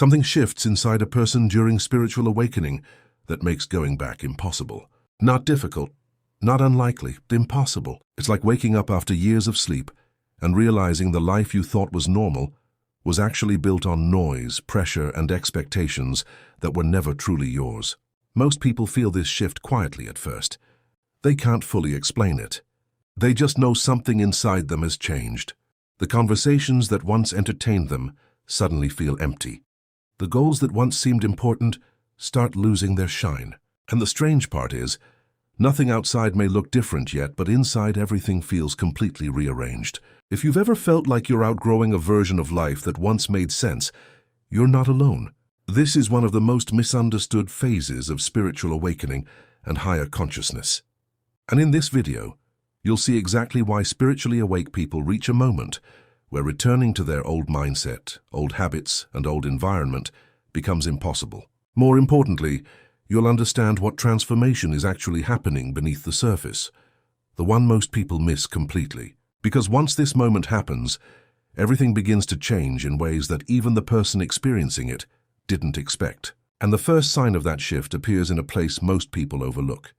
Something shifts inside a person during spiritual awakening that makes going back impossible. Not difficult, not unlikely, impossible. It's like waking up after years of sleep and realizing the life you thought was normal was actually built on noise, pressure, and expectations that were never truly yours. Most people feel this shift quietly at first. They can't fully explain it. They just know something inside them has changed. The conversations that once entertained them suddenly feel empty. The goals that once seemed important start losing their shine. And the strange part is, nothing outside may look different yet, but inside everything feels completely rearranged. If you've ever felt like you're outgrowing a version of life that once made sense, you're not alone. This is one of the most misunderstood phases of spiritual awakening and higher consciousness. And in this video, you'll see exactly why spiritually awake people reach a moment where returning to their old mindset, old habits, and old environment becomes impossible. More importantly, you'll understand what transformation is actually happening beneath the surface, the one most people miss completely. Because once this moment happens, everything begins to change in ways that even the person experiencing it didn't expect. And the first sign of that shift appears in a place most people overlook.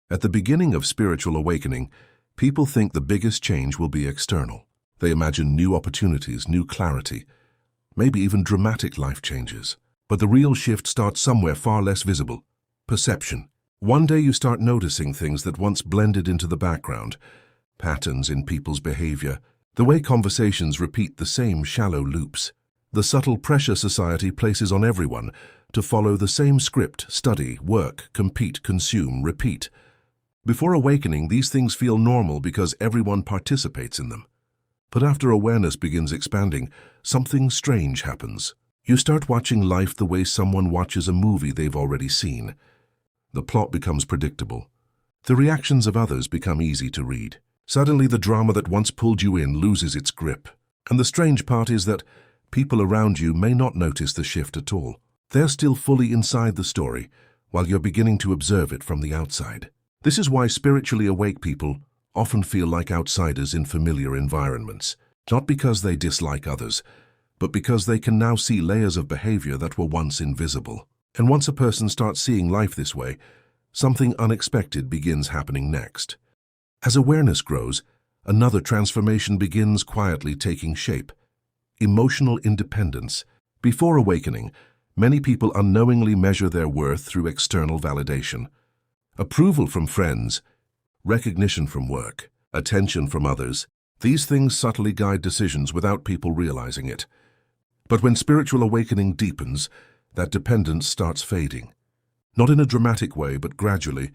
At the beginning of spiritual awakening, people think the biggest change will be external. They imagine new opportunities, new clarity, maybe even dramatic life changes. But the real shift starts somewhere far less visible: perception. One day you start noticing things that once blended into the background, patterns in people's behavior, the way conversations repeat the same shallow loops, the subtle pressure society places on everyone to follow the same script: study, work, compete, consume, repeat. Before awakening, these things feel normal because everyone participates in them. But after awareness begins expanding, something strange happens. You start watching life the way someone watches a movie they've already seen. The plot becomes predictable. The reactions of others become easy to read. Suddenly, the drama that once pulled you in loses its grip. And the strange part is that people around you may not notice the shift at all. They're still fully inside the story, while you're beginning to observe it from the outside. This is why spiritually awake people often feel like outsiders in familiar environments. Not because they dislike others, but because they can now see layers of behavior that were once invisible. And once a person starts seeing life this way, something unexpected begins happening next. As awareness grows, another transformation begins quietly taking shape: emotional independence. Before awakening, many people unknowingly measure their worth through external validation. Approval from friends, recognition from work, attention from others. These things subtly guide decisions without people realizing it. But when spiritual awakening deepens, that dependence starts fading. Not in a dramatic way, but gradually,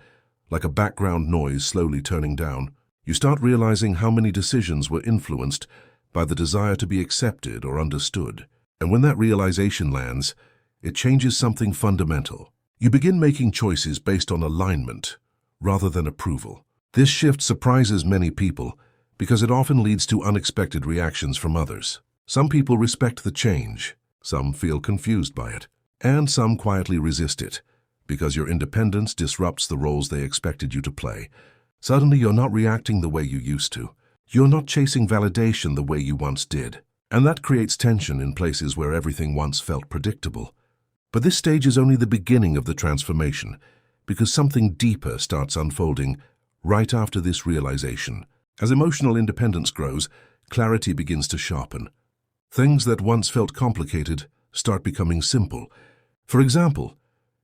like a background noise slowly turning down. You start realizing how many decisions were influenced by the desire to be accepted or understood. And when that realization lands, it changes something fundamental. You begin making choices based on alignment rather than approval. This shift surprises many people because it often leads to unexpected reactions from others. Some people respect the change, some feel confused by it, and some quietly resist it because your independence disrupts the roles they expected you to play. Suddenly, you're not reacting the way you used to. You're not chasing validation the way you once did. And that creates tension in places where everything once felt predictable. But this stage is only the beginning of the transformation, because something deeper starts unfolding right after this realization. As emotional independence grows, clarity begins to sharpen. Things that once felt complicated start becoming simple. For example,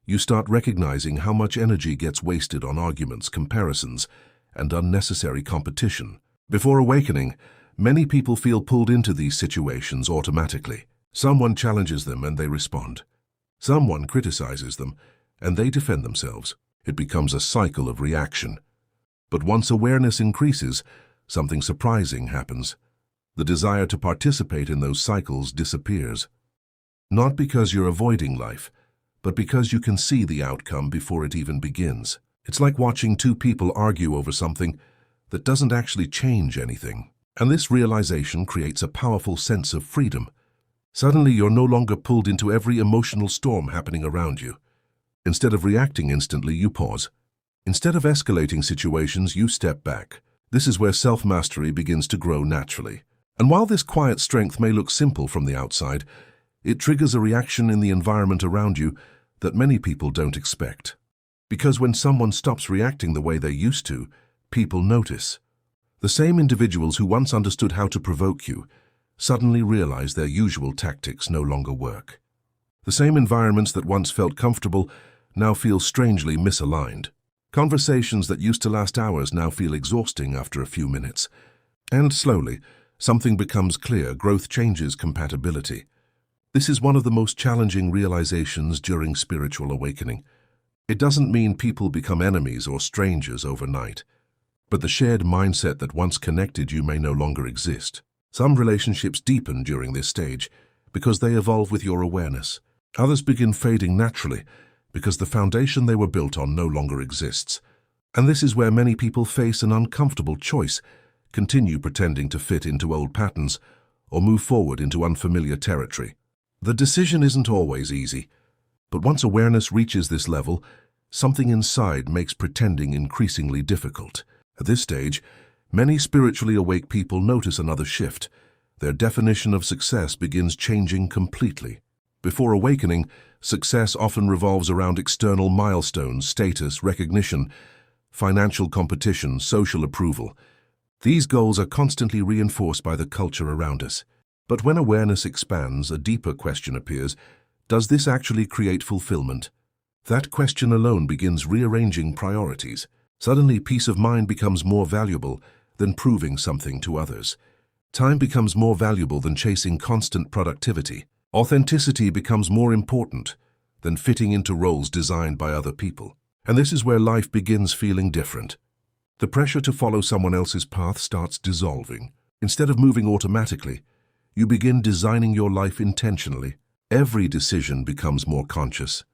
you start recognizing how much energy gets wasted on arguments, comparisons, and unnecessary competition. Before awakening, many people feel pulled into these situations automatically. Someone challenges them and they respond. Someone criticizes them and they defend themselves. It becomes a cycle of reaction. But once awareness increases, something surprising happens. The desire to participate in those cycles disappears. Not because you're avoiding life, but because you can see the outcome before it even begins. It's like watching two people argue over something that doesn't actually change anything. And this realization creates a powerful sense of freedom. Suddenly, you're no longer pulled into every emotional storm happening around you. Instead of reacting instantly, you pause. Instead of escalating situations, you step back. This is where self-mastery begins to grow naturally. And while this quiet strength may look simple from the outside, It triggers a reaction in the environment around you that many people don't expect. Because when someone stops reacting the way they used to, people notice. The same individuals who once understood how to provoke you suddenly realize their usual tactics no longer work. The same environments that once felt comfortable now feel strangely misaligned. Conversations that used to last hours now feel exhausting after a few minutes. And slowly, something becomes clear: growth changes compatibility. This is one of the most challenging realizations during spiritual awakening. It doesn't mean people become enemies or strangers overnight, but the shared mindset that once connected you may no longer exist. Some relationships deepen during this stage because they evolve with your awareness. Others begin fading naturally because the foundation they were built on no longer exists. And this is where many people face an uncomfortable choice: continue pretending to fit into old patterns or move forward into unfamiliar territory. The decision isn't always easy, but once awareness reaches this level, something inside makes pretending increasingly difficult. At this stage, many spiritually awake people notice another shift. Their definition of success begins changing completely. Before awakening, success often revolves around external milestones, status, recognition, financial competition, social approval. These goals are constantly reinforced by the culture around us. But when awareness expands, a deeper question appears: does this actually create fulfillment? That question alone begins rearranging priorities. Suddenly, peace of mind becomes more valuable than proving something to others. Time becomes more valuable than chasing constant productivity. Authenticity becomes more important than fitting into roles designed by other people. And this is where life begins feeling different. The pressure to follow someone else's path starts dissolving. Instead of moving automatically, you begin designing your life intentionally. Every decision becomes more conscious.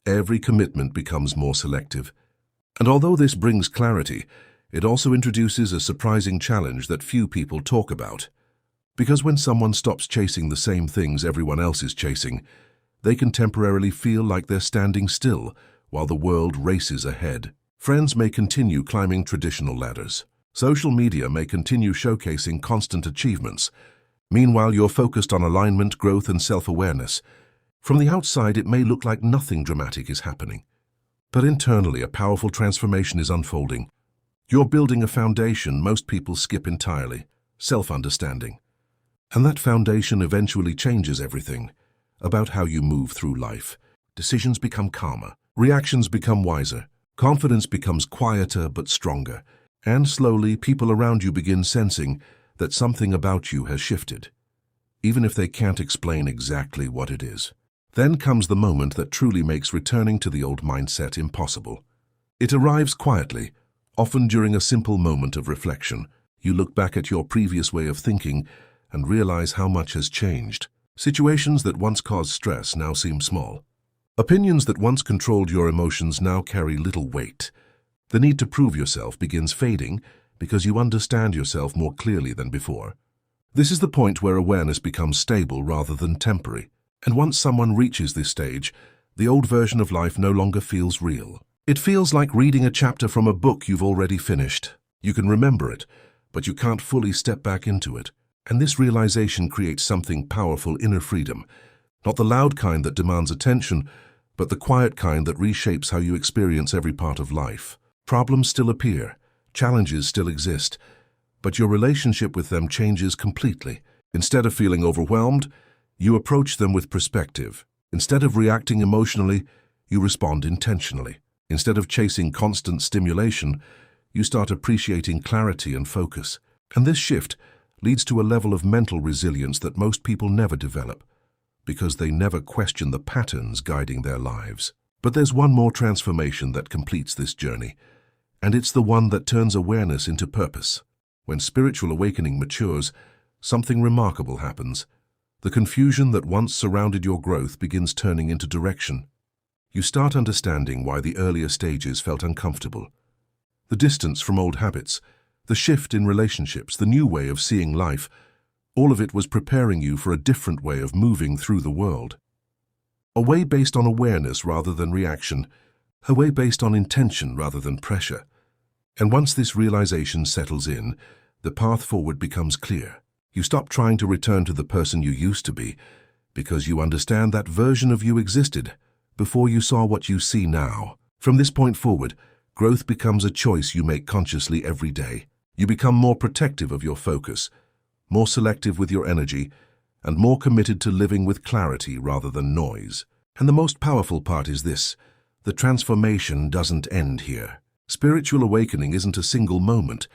Every commitment becomes more selective. And although this brings clarity, it also introduces a surprising challenge that few people talk about. Because when someone stops chasing the same things everyone else is chasing, they can temporarily feel like they're standing still while the world races ahead. Friends may continue climbing traditional ladders. Social media may continue showcasing constant achievements. Meanwhile, you're focused on alignment, growth, and self-awareness. From the outside, it may look like nothing dramatic is happening. But internally, a powerful transformation is unfolding. You're building a foundation most people skip entirely: self-understanding. And that foundation eventually changes everything about how you move through life. Decisions become calmer, reactions become wiser, confidence becomes quieter but stronger, and slowly people around you begin sensing that something about you has shifted, even if they can't explain exactly what it is. Then comes the moment that truly makes returning to the old mindset impossible. It arrives quietly, often during a simple moment of reflection. You look back at your previous way of thinking and realize how much has changed. Situations that once caused stress now seem small. Opinions that once controlled your emotions now carry little weight. The need to prove yourself begins fading because you understand yourself more clearly than before. This is the point where awareness becomes stable rather than temporary. And once someone reaches this stage, the old version of life no longer feels real. It feels like reading a chapter from a book you've already finished. You can remember it, but you can't fully step back into it. And this realization creates something powerful: inner freedom. Not the loud kind that demands attention, but the quiet kind that reshapes how you experience every part of life. Problems still appear, challenges still exist, but your relationship with them changes completely. Instead of feeling overwhelmed, you approach them with perspective. Instead of reacting emotionally, you respond intentionally. Instead of chasing constant stimulation, you start appreciating clarity and focus. And this shift leads to a level of mental resilience that most people never develop, because they never question the patterns guiding their lives. But there's one more transformation that completes this journey, and it's the one that turns awareness into purpose. When spiritual awakening matures, something remarkable happens. The confusion that once surrounded your growth begins turning into direction. You start understanding why the earlier stages felt uncomfortable. The distance from old habits, the shift in relationships, the new way of seeing life, all of it was preparing you for a different way of moving through the world. A way based on awareness rather than reaction, a way based on intention rather than pressure. And once this realization settles in, the path forward becomes clear. You stop trying to return to the person you used to be, because you understand that version of you existed before you saw what you see now. From this point forward, growth becomes a choice you make consciously every day. You become more protective of your focus, more selective with your energy, and more committed to living with clarity rather than noise. And the most powerful part is this: the transformation doesn't end here. Spiritual awakening isn't a single moment.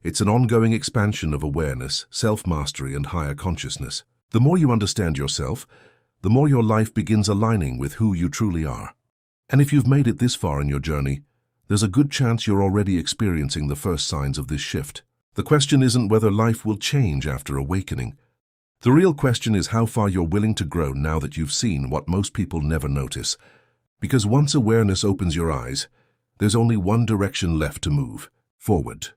It's an ongoing expansion of awareness, self-mastery, and higher consciousness. The more you understand yourself, the more your life begins aligning with who you truly are. And if you've made it this far in your journey, there's a good chance you're already experiencing the first signs of this shift. The question isn't whether life will change after awakening. The real question is how far you're willing to grow now that you've seen what most people never notice. Because once awareness opens your eyes, there's only one direction left to move: forward.